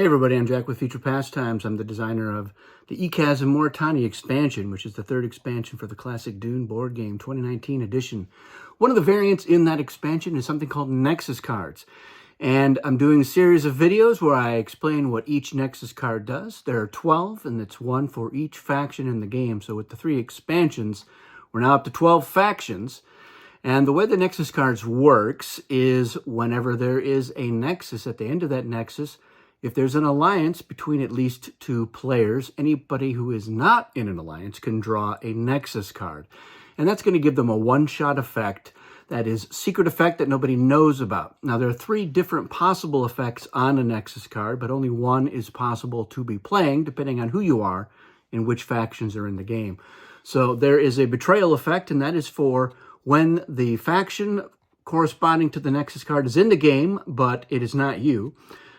Hey everybody, I'm Jack with Future Pastimes. I'm the designer of the ECAS and Moritani expansion, which is the third expansion for the classic Dune board game 2019 edition. One of the variants in that expansion is something called Nexus cards. And I'm doing a series of videos where I explain what each Nexus card does. There are 12, and it's one for each faction in the game. So with the 3 expansions, we're now up to 12 factions. And the way the Nexus cards works is whenever there is a Nexus, at the end of that Nexus, if there's an alliance between at least 2 players, anybody who is not in an alliance can draw a Nexus card. And that's going to give them a one-shot effect. That is secret effect that nobody knows about. Now, there are 3 different possible effects on a Nexus card, but only one is possible to be playing, depending on who you are and which factions are in the game. So there is a betrayal effect, and that is for when the faction corresponding to the Nexus card is in the game, but it is not you.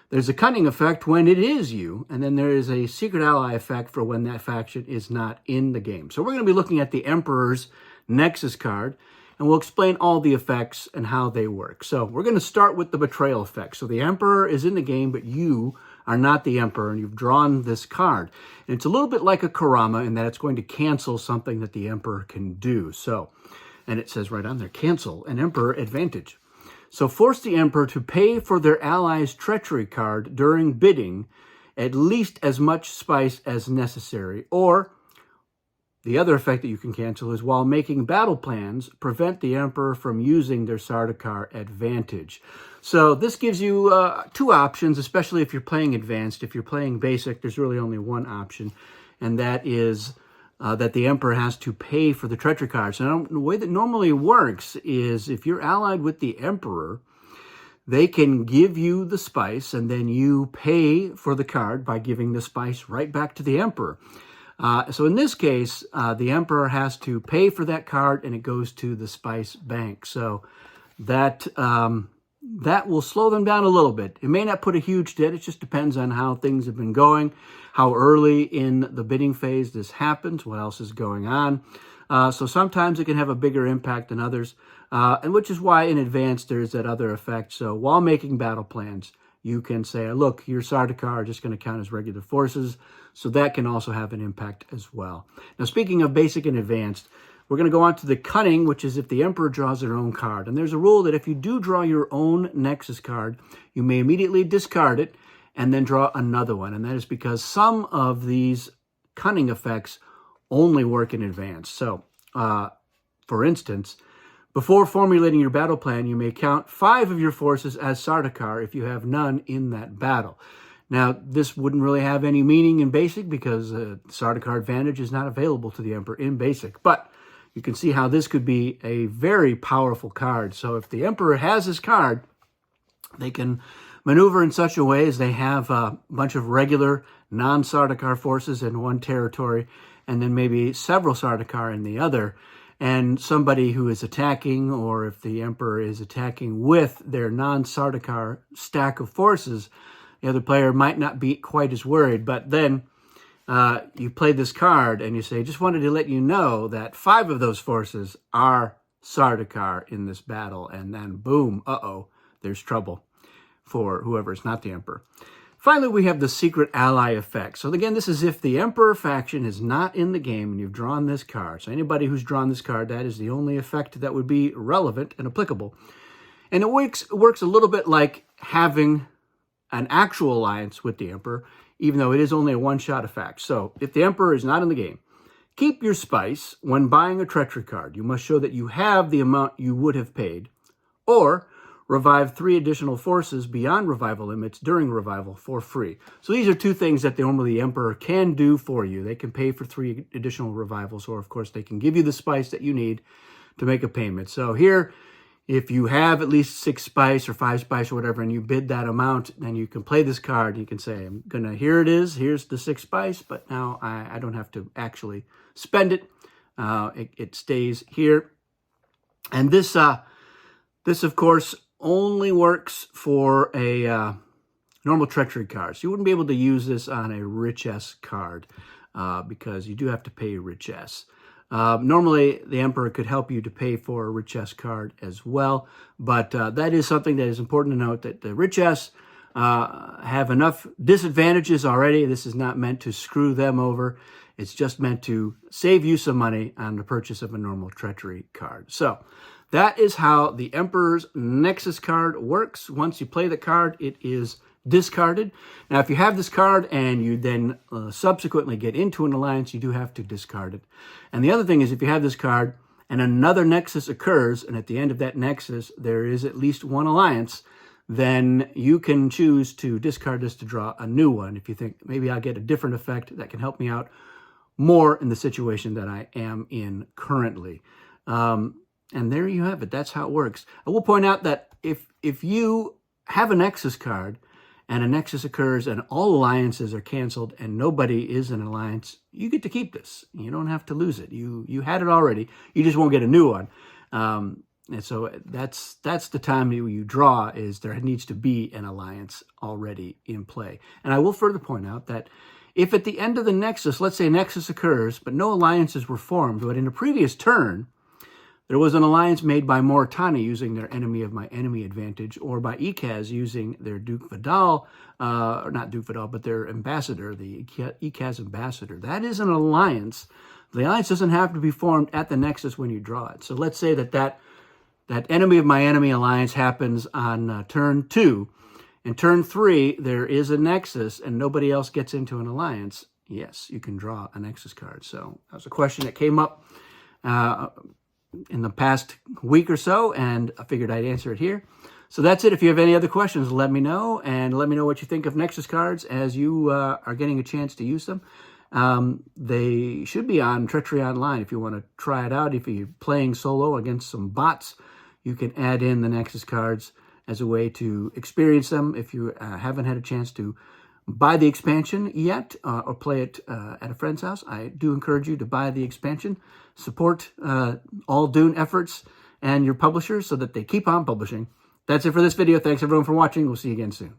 There's a cunning effect when it is you, and then there is a secret ally effect for when that faction is not in the game. So we're going to be looking at the Emperor's Nexus card, and we'll explain all the effects and how they work. So we're going to start with the betrayal effect. So the Emperor is in the game, but you are not the Emperor, and you've drawn this card. And it's a little bit like a Karama in that it's going to cancel something that the Emperor can do. So, and it says right on there, cancel an Emperor advantage. So force the Emperor to pay for their ally's treachery card during bidding at least as much spice as necessary. Or the other effect that you can cancel is while making battle plans, prevent the Emperor from using their Sardaukar advantage. So this gives you 2 options, especially if you're playing advanced. If you're playing basic, there's really only one option, and that is that the Emperor has to pay for the treachery cards. Now, the way that normally works is if you're allied with the Emperor, they can give you the spice, and then you pay for the card by giving the spice right back to the Emperor. So in this case, the Emperor has to pay for that card, and it goes to the spice bank. So that that will slow them down a little bit. It may not put a huge dent. It just depends on how things have been going, how early in the bidding phase this happens, what else is going on. So sometimes it can have a bigger impact than others, and which is why in advance there's that other effect. So while making battle plans, you can say, look, your Sardaukar are just going to count as regular forces, so that can also have an impact as well. Now, speaking of basic and advanced, we're going to go on to the cunning, which is if the Emperor draws their own card. And there's a rule that if you do draw your own Nexus card, you may immediately discard it and then draw another one. And that is because some of these cunning effects only work in advance. So, for instance, before formulating your battle plan, you may count 5 of your forces as Sardaukar if you have none in that battle. Now, this wouldn't really have any meaning in Basic because Sardaukar advantage is not available to the Emperor in Basic. But you can see how this could be a very powerful card. So if the Emperor has this card, they can maneuver in such a way as they have a bunch of regular non-Sardaukar forces in one territory, and then maybe several Sardaukar in the other. And somebody who is attacking, or if the Emperor is attacking with their non-Sardaukar stack of forces, the other player might not be quite as worried. But then you play this card and you say, just wanted to let you know that 5 of those forces are Sardaukar in this battle. And then boom, there's trouble for whoever is not the Emperor. Finally, we have the secret ally effect. So again, this is if the Emperor faction is not in the game and you've drawn this card. So anybody who's drawn this card, that is the only effect that would be relevant and applicable. And it works a little bit like having an actual alliance with the Emperor, even though it is only a one-shot effect. So if the Emperor is not in the game, keep your spice when buying a treachery card. You must show that you have the amount you would have paid, or revive 3 additional forces beyond revival limits during revival for free. So these are 2 things that normally the Emperor can do for you. They can pay for 3 additional revivals, or of course they can give you the spice that you need to make a payment. So here, if you have at least 6 spice or 5 spice or whatever, and you bid that amount, then you can play this card. You can say, here it is, here's the 6 spice, but now I don't have to actually spend it. It stays here. And this of course, only works for a normal treachery card. So you wouldn't be able to use this on a richess card because you do have to pay richess. Normally, the Emperor could help you to pay for a richess card as well, but that is something that is important to note, that the richess have enough disadvantages already. This is not meant to screw them over. It's just meant to save you some money on the purchase of a normal treachery card. So that is how the Emperor's Nexus card works. Once you play the card, it is discarded. Now, if you have this card and you then subsequently get into an alliance, you do have to discard it. And the other thing is, if you have this card and another Nexus occurs, and at the end of that Nexus, there is at least one alliance, then you can choose to discard this to draw a new one. If you think, maybe I'll get a different effect that can help me out more in the situation that I am in currently. And there you have it. That's how it works. I will point out that if you have a Nexus card and a Nexus occurs and all alliances are canceled and nobody is an alliance, you get to keep this. You don't have to lose it. You had it already. You just won't get a new one. And so that's the time you draw, is there needs to be an alliance already in play. And I will further point out that if at the end of the Nexus, let's say a Nexus occurs, but no alliances were formed, but in a previous turn, there was an alliance made by Moritani using their enemy of my enemy advantage, or by Ikaz using their Duke Vidal, or not Duke Vidal, but their ambassador, the Ikaz ambassador. That is an alliance. The alliance doesn't have to be formed at the Nexus when you draw it. So let's say that enemy of my enemy alliance happens on turn 2. In turn 3, there is a Nexus and nobody else gets into an alliance. Yes, you can draw a Nexus card. So that was a question that came up in the past week or so, and I figured I'd answer it here. So that's it. If you have any other questions, let me know, and let me know what you think of Nexus cards as you are getting a chance to use them. They should be on Treachery Online if you want to try it out. If you're playing solo against some bots, you can add in the Nexus cards as a way to experience them. If you haven't had a chance to buy the expansion yet or play it at a friend's house, I do encourage you to buy the expansion. Support all Dune efforts and your publishers so that they keep on publishing. That's it for this video. Thanks everyone for watching. We'll see you again soon.